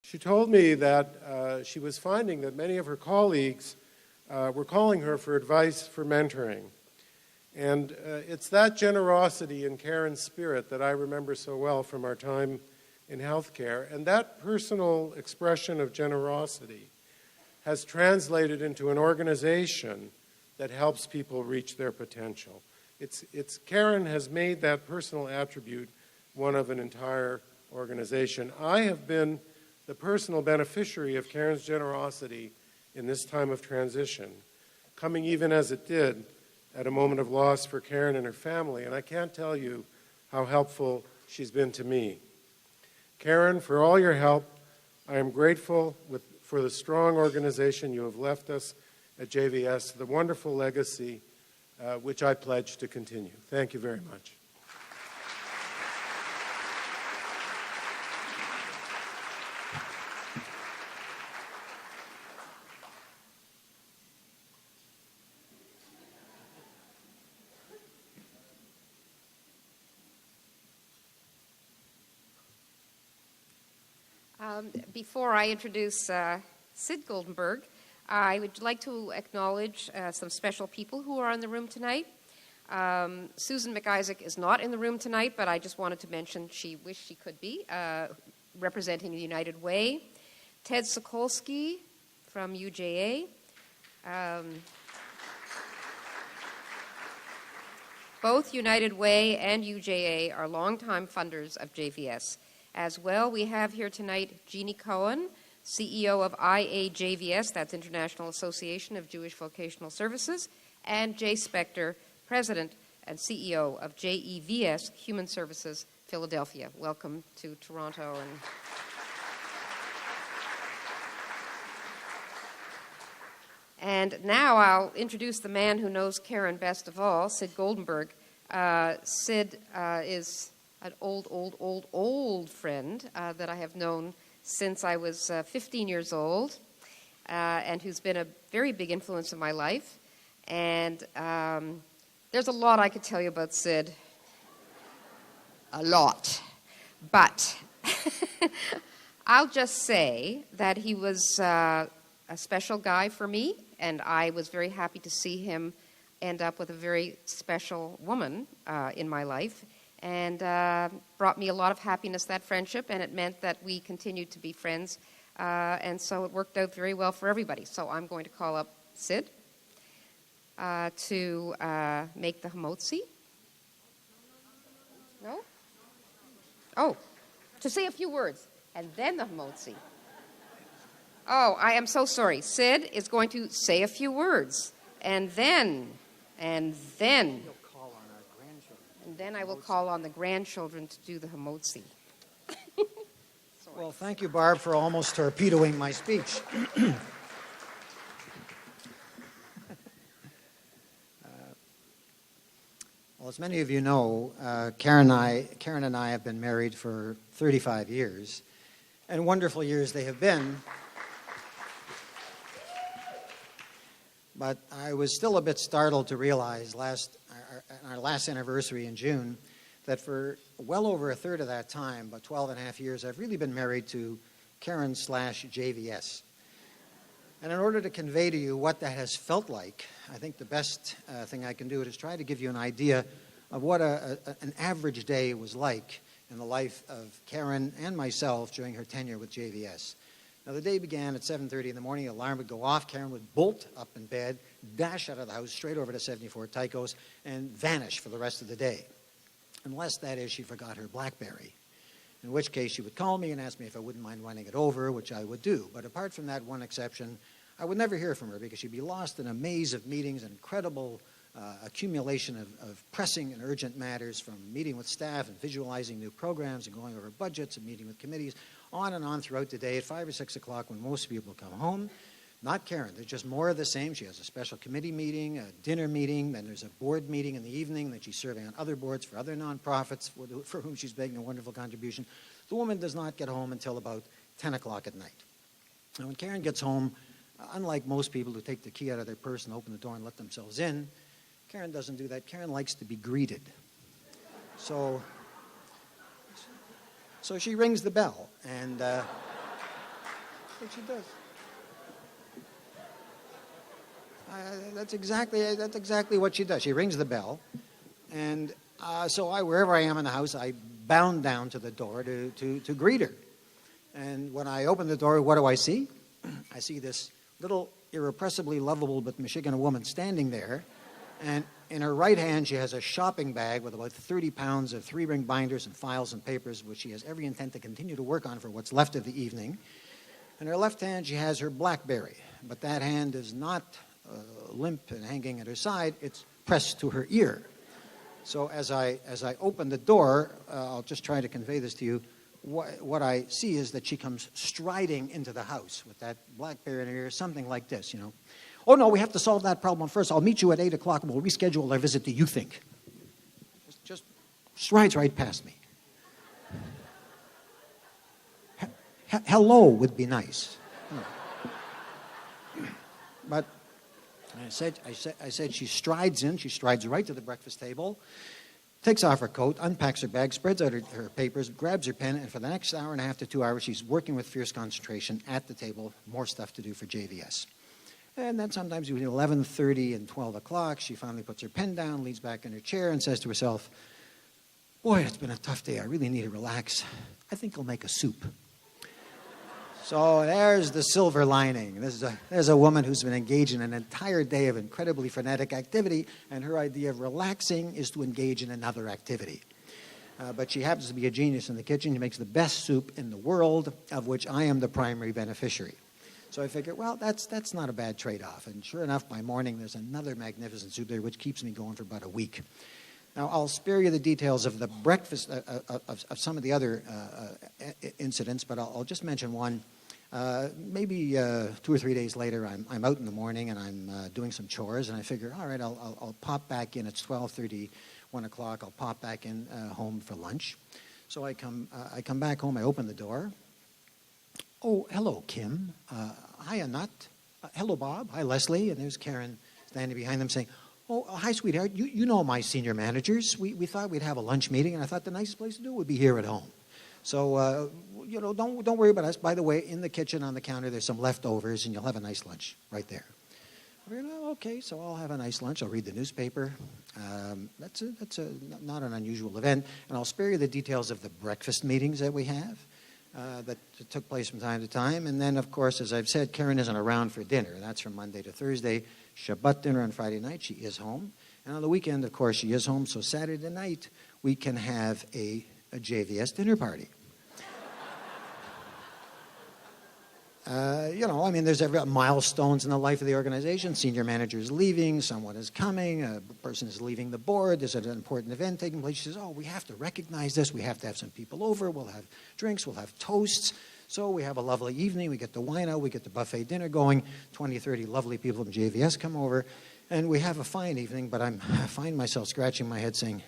She told me that she was finding that many of her colleagues were calling her for advice for mentoring. And it's that generosity and care and spirit that I remember so well from our time in healthcare. And that personal expression of generosity has translated into an organization that helps people reach their potential. Karen has made that personal attribute one of an entire organization. I have been the personal beneficiary of Karen's generosity in this time of transition, coming even as it did at a moment of loss for Karen and her family, and I can't tell you how helpful she's been to me. Karen, for all your help, I am grateful for the strong organization you have left us at JVS, the wonderful legacy which I pledge to continue. Thank you very much. Before I introduce Sid Goldenberg, I would like to acknowledge some special people who are in the room tonight. Susan McIsaac is not in the room tonight, but I just wanted to mention she wished she could be, representing the United Way. Ted Sokolsky from UJA. Both United Way and UJA are longtime funders of JVS. As well, we have here tonight Jeannie Cohen, CEO of IAJVS, that's International Association of Jewish Vocational Services, and Jay Spector, President and CEO of JEVS, Human Services, Philadelphia. Welcome to Toronto. And now I'll introduce the man who knows Karen best of all, Sid Goldenberg. Sid is an old friend that I have known since I was 15 years old, and who's been a very big influence in my life. And there's a lot I could tell you about Sid. A lot. But I'll just say that he was a special guy for me, and I was very happy to see him end up with a very special woman in my life. And brought me a lot of happiness, that friendship, and it meant that we continued to be friends. And so it worked out very well for everybody. So I'm going to call up Sid to make the hamotzi. No? Oh, to say a few words, and then the hamotzi. Oh, I am so sorry. Sid is going to say a few words, and then... And then I will call on the grandchildren to do the hamotzi. Well, thank you, Barb, for almost torpedoing my speech. Well, as many of you know, Karen and I have been married for 35 years, and wonderful years they have been. But I was still a bit startled to realize our last anniversary in June that for well over a third of that time, about 12 and a half years, I've really been married to Karen/JVS. And in order to convey to you what that has felt like, I think the best thing I can do is try to give you an idea of what an average day was like in the life of Karen and myself during her tenure with JVS. Now, the day began at 7:30 in the morning. The alarm would go off. Karen would bolt up in bed, dash out of the house, straight over to 74 Tychos, and vanish for the rest of the day. Unless, that is, she forgot her BlackBerry, in which case she would call me and ask me if I wouldn't mind running it over, which I would do. But apart from that one exception, I would never hear from her because she'd be lost in a maze of meetings, an incredible accumulation of pressing and urgent matters, from meeting with staff and visualizing new programs and going over budgets and meeting with committees, on and on throughout the day. At 5 or 6 o'clock, when most people come home, not Karen, there's just more of the same. She has a special committee meeting, a dinner meeting, then there's a board meeting in the evening, then she's serving on other boards for other nonprofits for whom she's making a wonderful contribution. The woman does not get home until about 10 o'clock at night. Now, when Karen gets home, unlike most people who take the key out of their purse and open the door and let themselves in, Karen doesn't do that. Karen likes to be greeted. So she rings the bell, and what she does. That's exactly what she does. She rings the bell, and so wherever I am in the house, I bound down to the door to greet her. And when I open the door, what do I see? I see this little irrepressibly lovable but Michigan woman standing there, and in her right hand she has a shopping bag with about 30 pounds of 3-ring binders and files and papers, which she has every intent to continue to work on for what's left of the evening. In her left hand she has her BlackBerry, but that hand is not limp and hanging at her side, it's pressed to her ear. So as I open the door, I'll just try to convey this to you. What I see is that she comes striding into the house with that BlackBerry in her ear, something like this, you know. Oh, no, we have to solve that problem first. I'll meet you at 8 o'clock and we'll reschedule our visit to You Think. Just strides right past me. Hello would be nice. But I said she strides in. She strides right to the breakfast table, takes off her coat, unpacks her bag, spreads out her papers, grabs her pen, and for the next hour and a half to 2 hours, she's working with fierce concentration at the table, more stuff to do for JVS. And then sometimes between 11:30 and 12 o'clock, she finally puts her pen down, leans back in her chair, and says to herself, boy, it's been a tough day. I really need to relax. I think I'll make a soup. So there's the silver lining. There's a woman who's been engaged in an entire day of incredibly frenetic activity, and her idea of relaxing is to engage in another activity. But she happens to be a genius in the kitchen. She makes the best soup in the world, of which I am the primary beneficiary. So I figured, well, that's not a bad trade-off. And sure enough, by morning, there's another magnificent soup there, which keeps me going for about a week. Now, I'll spare you the details of the breakfast, of some of the other incidents, but I'll just mention one. Maybe 2 or 3 days later, I'm out in the morning and I'm doing some chores, and I figure, all right, I'll pop back in. It's 12:30, 1 o'clock. I'll pop back in home for lunch. So I come back home. I open the door. Oh, hello, Kim. Hi, Annette. Hello, Bob. Hi, Leslie. And there's Karen standing behind them saying, oh, hi, sweetheart. You know my senior managers. We thought we'd have a lunch meeting, and I thought the nicest place to do would be here at home. So, don't worry about us. By the way, in the kitchen on the counter, there's some leftovers, and you'll have a nice lunch right there. Okay, so I'll have a nice lunch. I'll read the newspaper. That's not an unusual event. And I'll spare you the details of the breakfast meetings that we have that took place from time to time. And then, of course, as I've said, Karen isn't around for dinner. That's from Monday to Thursday. Shabbat dinner on Friday night, she is home. And on the weekend, of course, she is home. So Saturday night, we can have a JVS dinner party. There's milestones in the life of the organization. Senior manager is leaving, someone is coming, a person is leaving the board, there's an important event taking place. She says, oh, we have to recognize this, we have to have some people over, we'll have drinks, we'll have toasts. So we have a lovely evening, we get the wine out, we get the buffet dinner going, 20, 30 lovely people from JVS come over, and we have a fine evening, but I find myself scratching my head saying,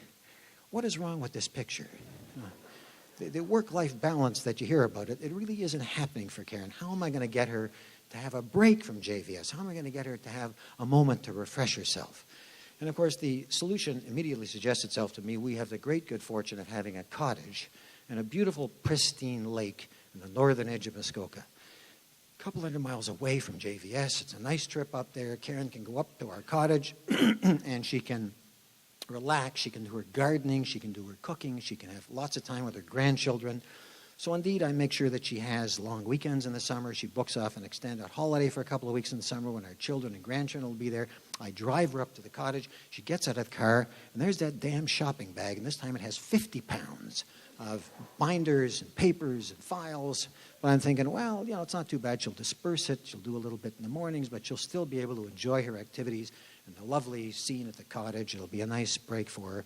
what is wrong with this picture? The work-life balance that you hear about, it really isn't happening for Karen. How am I going to get her to have a break from JVS? How am I going to get her to have a moment to refresh herself? And, of course, the solution immediately suggests itself to me. We have the great good fortune of having a cottage and a beautiful, pristine lake on the northern edge of Muskoka. A couple hundred miles away from JVS. It's a nice trip up there. Karen can go up to our cottage and she can relax, she can do her gardening, she can do her cooking, she can have lots of time with her grandchildren. So indeed, I make sure that she has long weekends in the summer. She books off an extended holiday for a couple of weeks in the summer when our children and grandchildren will be there. I drive her up to the cottage. She gets out of the car, and there's that damn shopping bag, and this time it has 50 pounds of binders and papers and files. But I'm thinking, well, it's not too bad. She'll disperse it. She'll do a little bit in the mornings, but she'll still be able to enjoy her activities and the lovely scene at the cottage. It'll be a nice break for her.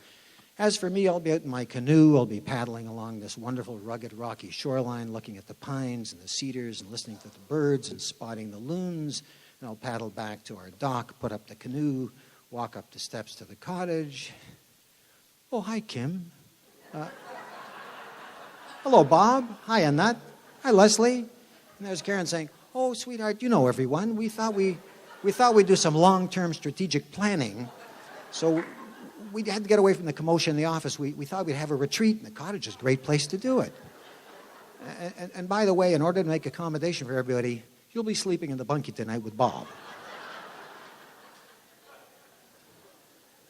As for me, I'll be out in my canoe. I'll be paddling along this wonderful, rugged, rocky shoreline, looking at the pines and the cedars and listening to the birds and spotting the loons. And I'll paddle back to our dock, put up the canoe, walk up the steps to the cottage. Oh, hi, Kim. Hello, Bob. Hi, Annette. Hi, Leslie. And there's Karen saying, oh, sweetheart, you know everyone. We thought we'd do some long-term strategic planning. So we had to get away from the commotion in the office. We thought we'd have a retreat, and the cottage is a great place to do it. And by the way, in order to make accommodation for everybody, you'll be sleeping in the bunkie tonight with Bob.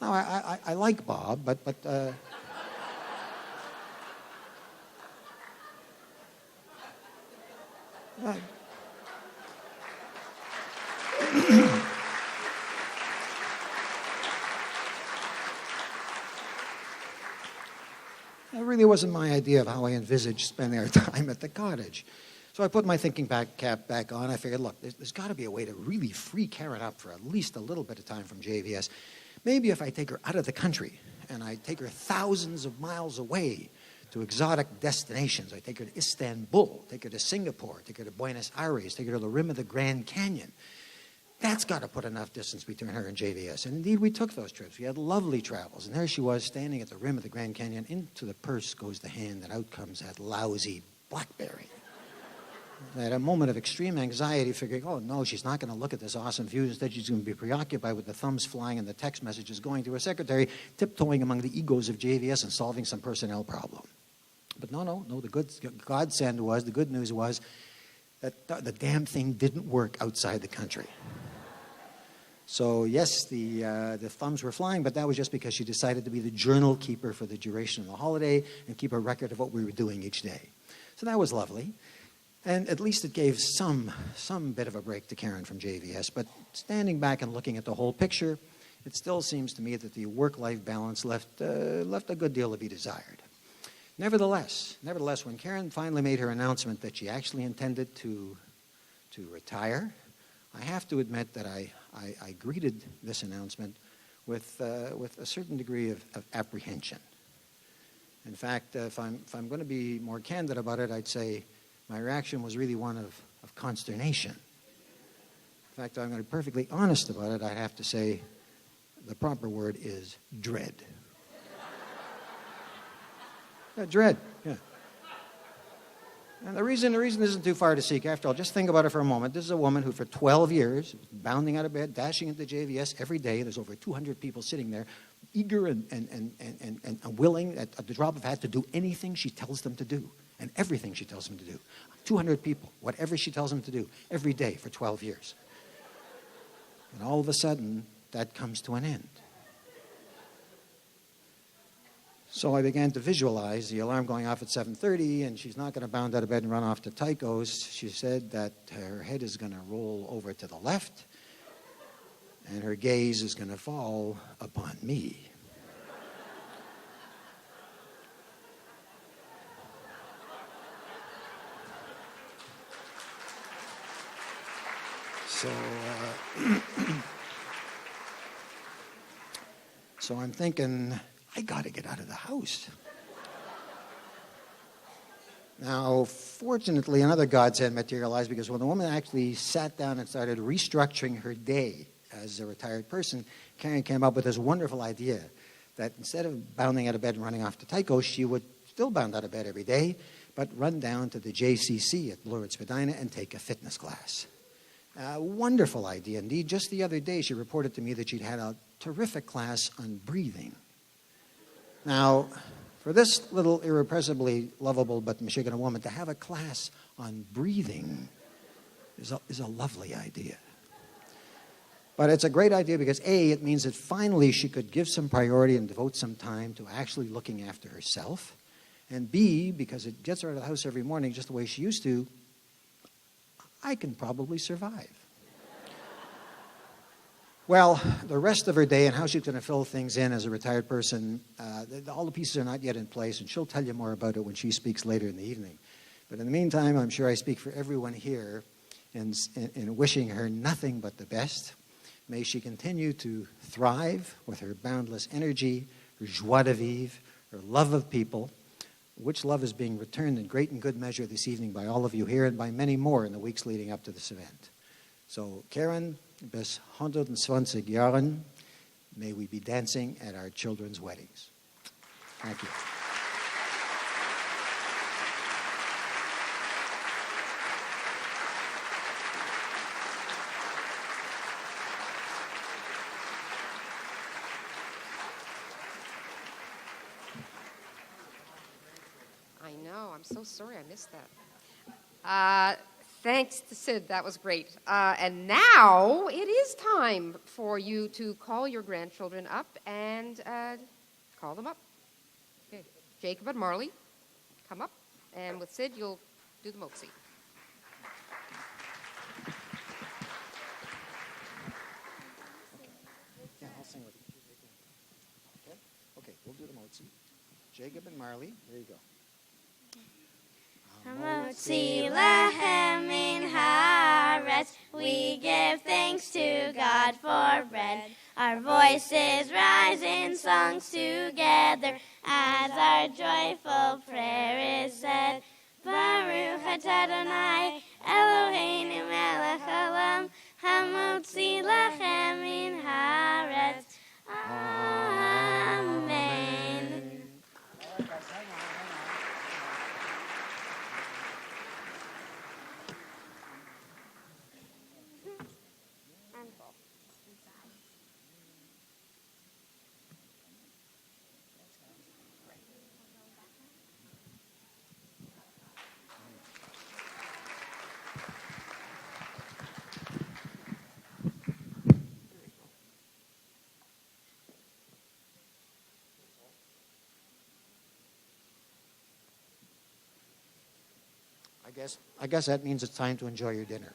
Now, I like Bob, but that really wasn't my idea of how I envisaged spending our time at the cottage. So I put my thinking cap back on. I figured, look, there's got to be a way to really free Karen up for at least a little bit of time from JVS. Maybe if I take her out of the country and I take her thousands of miles away to exotic destinations. I take her to Istanbul, take her to Singapore, take her to Buenos Aires, take her to the rim of the Grand Canyon. That's got to put enough distance between her and JVS. And indeed, we took those trips. We had lovely travels. And there she was, standing at the rim of the Grand Canyon. Into the purse goes the hand, and out comes that lousy BlackBerry. I had a moment of extreme anxiety, figuring, oh, no, she's not going to look at this awesome view. Instead, she's going to be preoccupied with the thumbs flying and the text messages going to her secretary, tiptoeing among the egos of JVS and solving some personnel problem. But no, the good news was that the damn thing didn't work outside the country. So, yes, the thumbs were flying, but that was just because she decided to be the journal keeper for the duration of the holiday and keep a record of what we were doing each day. So that was lovely. And at least it gave some bit of a break to Karen from JVS. But standing back and looking at the whole picture, it still seems to me that the work-life balance left a good deal to be desired. Nevertheless, when Karen finally made her announcement that she actually intended to retire, I have to admit that I greeted this announcement with a certain degree of apprehension. In fact, if I'm going to be more candid about it, I'd say my reaction was really one of consternation. In fact, I'm going to be perfectly honest about it. I have to say the proper word is dread. Yeah, dread, yeah. And the reason isn't too far to seek. After all, just think about it for a moment. This is a woman who for 12 years, bounding out of bed, dashing into JVS every day. There's over 200 people sitting there, eager and willing at the drop of a hat to do anything she tells them to do. And everything she tells them to do. 200 people, whatever she tells them to do, every day for 12 years. And all of a sudden, that comes to an end. So I began to visualize the alarm going off at 7:30, and she's not going to bound out of bed and run off to Tycho's. She said that her head is going to roll over to the left, and her gaze is going to fall upon me. So I'm thinking, I got to get out of the house. Now, fortunately, another godsend materialized, because when the woman actually sat down and started restructuring her day as a retired person, Karen came up with this wonderful idea that instead of bounding out of bed and running off to Tycho, she would still bound out of bed every day, but run down to the JCC at Lourdes Spadina and take a fitness class. A wonderful idea. Indeed, just the other day, she reported to me that she'd had a terrific class on breathing. Now, for this little irrepressibly lovable but Michigan woman to have a class on breathing is a lovely idea. But it's a great idea because, A, it means that finally she could give some priority and devote some time to actually looking after herself. And B, because it gets her out of the house every morning just the way she used to, I can probably survive. Well, the rest of her day and how she's going to fill things in as a retired person, all the pieces are not yet in place, and she'll tell you more about it when she speaks later in the evening. But in the meantime, I'm sure I speak for everyone here in wishing her nothing but the best. May she continue to thrive with her boundless energy, her joie de vivre, her love of people, which love is being returned in great and good measure this evening by all of you here and by many more in the weeks leading up to this event. So, Karen, bis 120 Jahren, may we be dancing at our children's weddings. Thank you. I know. I'm so sorry I missed that. Thanks to Sid, that was great. And now it is time for you to call your grandchildren up and call them up. Okay. Jacob and Marley, come up. And with Sid, you'll do the motzi. Yeah, I'll sing with you. Okay, we'll do the motzi. Jacob and Marley, there you go. Hamotzi lahem min haaretz, we give thanks to God for bread. Our voices rise in songs together as our joyful prayer is said. Baruch atah Adonai Eloheinu melech haolam, hamotzi lahem min haaretz. Amen. I guess that means it's time to enjoy your dinner.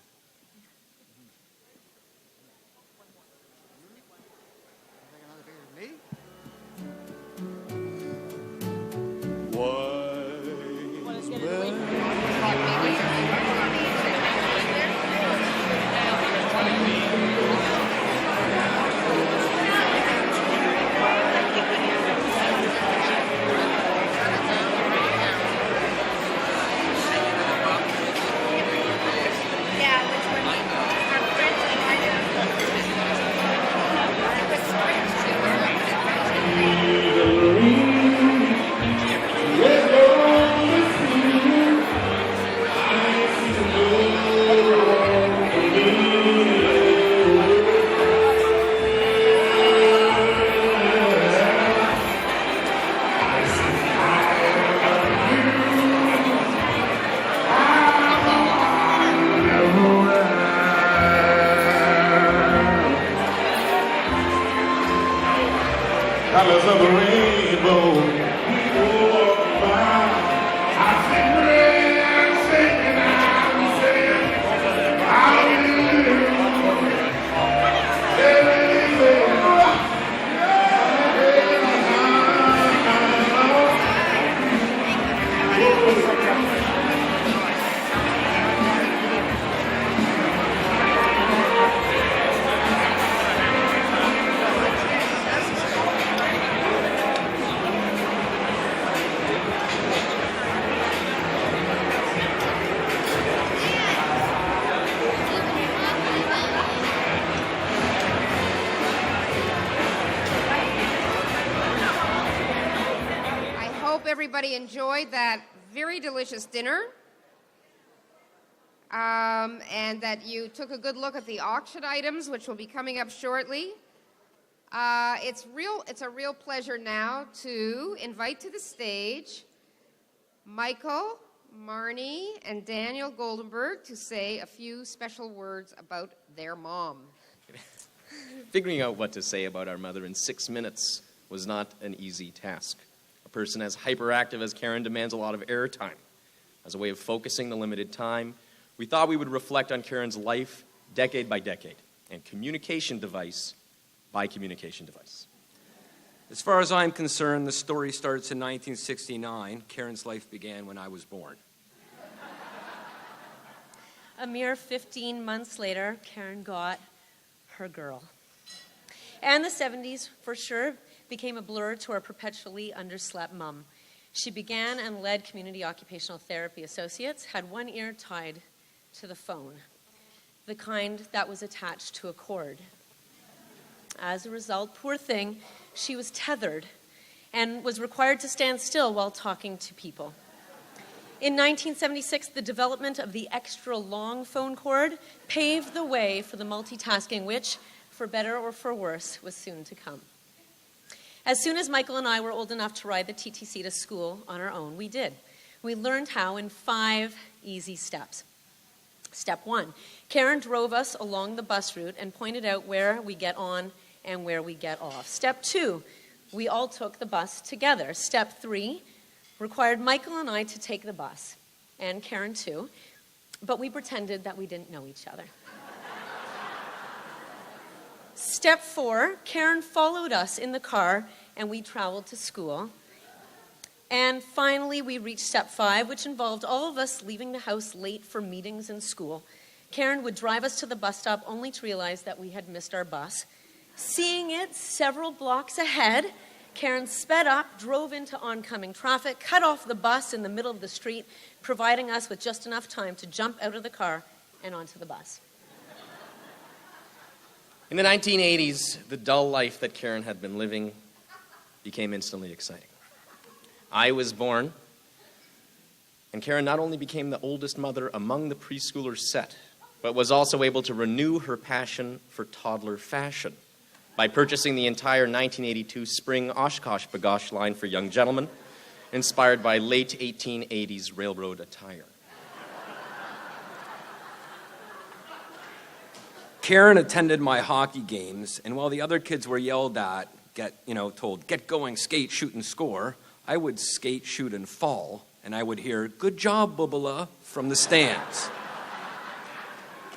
Colors of the rainbow, people walk by. I sing rain, I'm singing, I'm singing, hallelujah. Everybody enjoyed that very delicious dinner, and that you took a good look at the auction items, which will be coming up shortly. It's a real pleasure now to invite to the stage Michael, Marnie, and Daniel Goldenber to say a few special words about their mom. Figuring out what to say about our mother in 6 minutes was not an easy task. A person as hyperactive as Karen demands a lot of airtime. As a way of focusing the limited time, we thought we would reflect on Karen's life decade by decade and communication device by communication device. As far as I'm concerned, the story starts in 1969. Karen's life began when I was born. A mere 15 months later, Karen got her girl. And the 70s, for sure, became a blur to our perpetually underslept mum. She began and led Community Occupational Therapy Associates, had one ear tied to the phone, the kind that was attached to a cord. As a result, poor thing, she was tethered and was required to stand still while talking to people. In 1976, the development of the extra long phone cord paved the way for the multitasking which, for better or for worse, was soon to come. As soon as Michael and I were old enough to ride the TTC to school on our own, we did. We learned how in 5 easy steps. Step 1, Karen drove us along the bus route and pointed out where we get on and where we get off. Step 2, we all took the bus together. Step 3 required Michael and I to take the bus, and Karen too, but we pretended that we didn't know each other. Step 4, Karen followed us in the car and we traveled to school. And finally, we reached step 5, which involved all of us leaving the house late for meetings in school. Karen would drive us to the bus stop only to realize that we had missed our bus. Seeing it several blocks ahead, Karen sped up, drove into oncoming traffic, cut off the bus in the middle of the street, providing us with just enough time to jump out of the car and onto the bus. In the 1980s, the dull life that Karen had been living became instantly exciting. I was born, and Karen not only became the oldest mother among the preschoolers set, but was also able to renew her passion for toddler fashion by purchasing the entire 1982 spring Oshkosh bagosh line for young gentlemen, inspired by late 1880s railroad attire. Karen attended my hockey games, and while the other kids were yelled at, told, get going, skate, shoot, and score, I would skate, shoot, and fall, and I would hear, good job, Bubala, from the stands.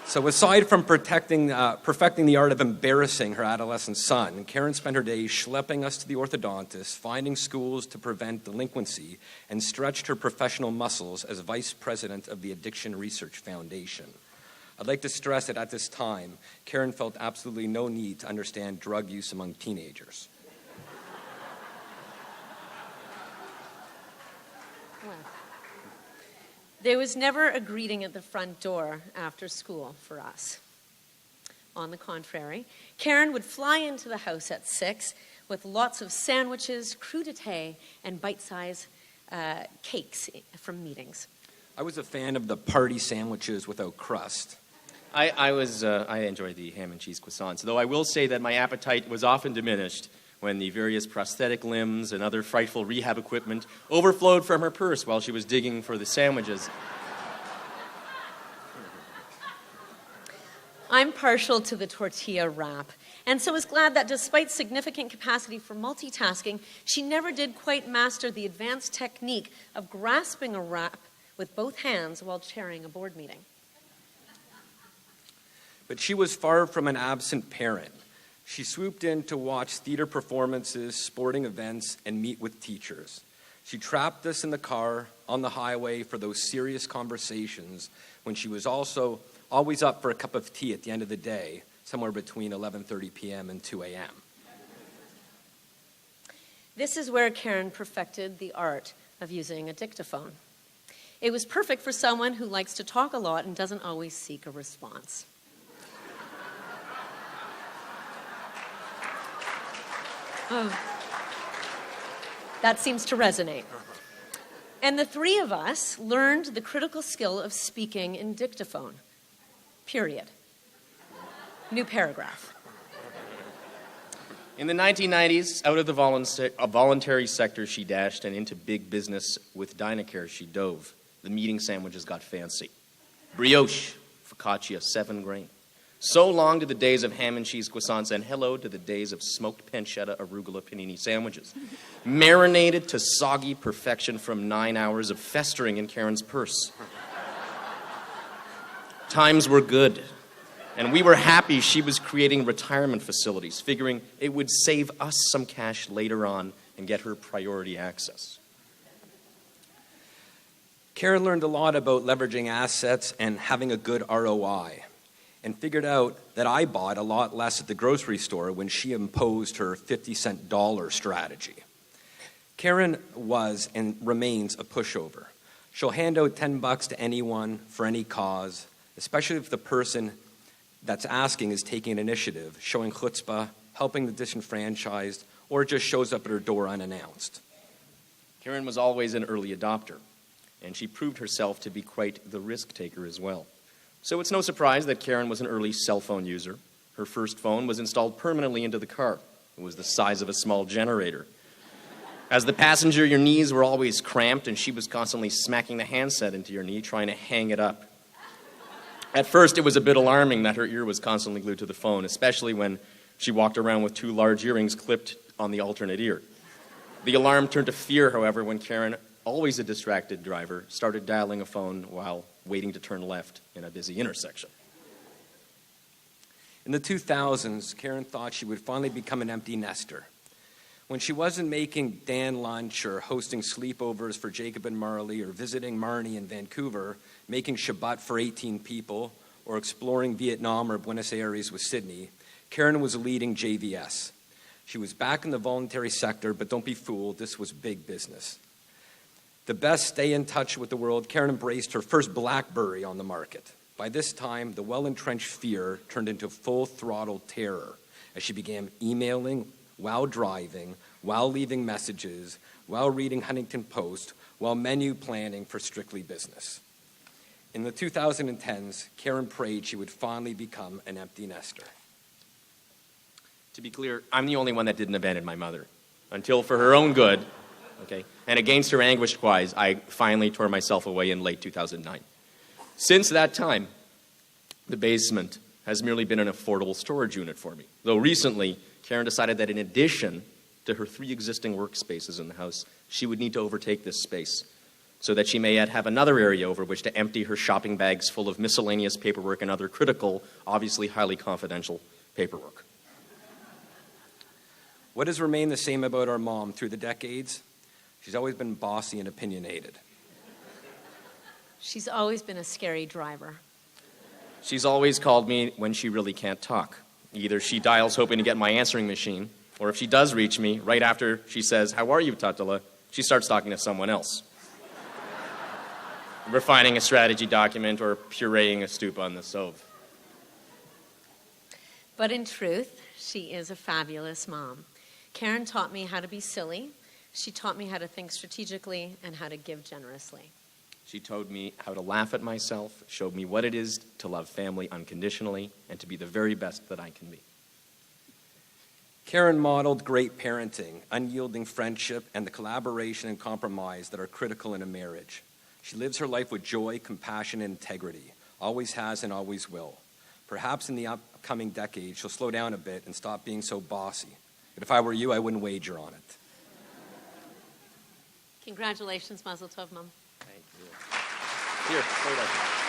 So aside from perfecting the art of embarrassing her adolescent son, Karen spent her days schlepping us to the orthodontist, finding schools to prevent delinquency, and stretched her professional muscles as vice president of the Addiction Research Foundation. I'd like to stress that at this time, Karen felt absolutely no need to understand drug use among teenagers. There was never a greeting at the front door after school for us. On the contrary, Karen would fly into the house at 6 with lots of sandwiches, crudité, and bite-sized cakes from meetings. I was a fan of the party sandwiches without crust. I enjoyed the ham and cheese croissants, though I will say that my appetite was often diminished when the various prosthetic limbs and other frightful rehab equipment overflowed from her purse while she was digging for the sandwiches. I'm partial to the tortilla wrap, and so was glad that despite significant capacity for multitasking, she never did quite master the advanced technique of grasping a wrap with both hands while chairing a board meeting. But she was far from an absent parent. She swooped in to watch theater performances, sporting events, and meet with teachers. She trapped us in the car on the highway for those serious conversations when she was also always up for a cup of tea at the end of the day, somewhere between 11:30 p.m. and 2 a.m. This is where Karen perfected the art of using a dictaphone. It was perfect for someone who likes to talk a lot and doesn't always seek a response. Oh. That seems to resonate. And the three of us learned the critical skill of speaking in dictaphone. Period. New paragraph. In the 1990s, out of the voluntary sector she dashed, and into big business with Dynacare she dove. The meeting sandwiches got fancy. Brioche, focaccia, 7 grain. So long to the days of ham and cheese croissants, and hello to the days of smoked pancetta arugula panini sandwiches. Marinated to soggy perfection from 9 hours of festering in Karen's purse. Times were good, and we were happy she was creating retirement facilities, figuring it would save us some cash later on and get her priority access. Karen learned a lot about leveraging assets and having a good ROI, and figured out that I bought a lot less at the grocery store when she imposed her 50-cent dollar strategy. Karen was and remains a pushover. She'll hand out $10 to anyone for any cause, especially if the person that's asking is taking an initiative, showing chutzpah, helping the disenfranchised, or just shows up at her door unannounced. Karen was always an early adopter, and she proved herself to be quite the risk taker as well. So it's no surprise that Karen was an early cell phone user. Her first phone was installed permanently into the car. It was the size of a small generator. As the passenger, your knees were always cramped, and she was constantly smacking the handset into your knee, trying to hang it up. At first, it was a bit alarming that her ear was constantly glued to the phone, especially when she walked around with 2 large earrings clipped on the alternate ear. The alarm turned to fear, however, when Karen, always a distracted driver, started dialing a phone while waiting to turn left in a busy intersection. In the 2000s, Karen thought she would finally become an empty nester. When she wasn't making Dan lunch or hosting sleepovers for Jacob and Marley or visiting Marnie in Vancouver, making Shabbat for 18 people, or exploring Vietnam or Buenos Aires with Sydney, Karen was leading JVS. She was back in the voluntary sector, but don't be fooled, this was big business. The best stay in touch with the world, Karen embraced her first BlackBerry on the market. By this time, the well-entrenched fear turned into full-throttle terror as she began emailing while driving, while leaving messages, while reading Huntington Post, while menu planning for Strictly Business. In the 2010s, Karen prayed she would finally become an empty nester. To be clear, I'm the only one that didn't abandon my mother, until for her own good, okay, and against her anguished cries, I finally tore myself away in late 2009. Since that time, the basement has merely been an affordable storage unit for me, though recently, Karen decided that in addition to her 3 existing workspaces in the house, she would need to overtake this space so that she may yet have another area over which to empty her shopping bags full of miscellaneous paperwork and other critical, obviously highly confidential paperwork. What has remained the same about our mom through the decades? She's always been bossy and opinionated. She's always been a scary driver. She's always called me when she really can't talk. Either she dials hoping to get my answering machine, or if she does reach me, right after she says, "How are you, Tatala?" she starts talking to someone else. Refining a strategy document or pureeing a soup on the stove. But in truth, she is a fabulous mom. Karen taught me how to be silly. She taught me how to think strategically and how to give generously. She taught me how to laugh at myself, showed me what it is to love family unconditionally, and to be the very best that I can be. Karen modeled great parenting, unyielding friendship, and the collaboration and compromise that are critical in a marriage. She lives her life with joy, compassion, and integrity, always has and always will. Perhaps in the upcoming decade, she'll slow down a bit and stop being so bossy. But if I were you, I wouldn't wager on it. Congratulations, Mazel Tov, Mom. Thank you. Here, hold on.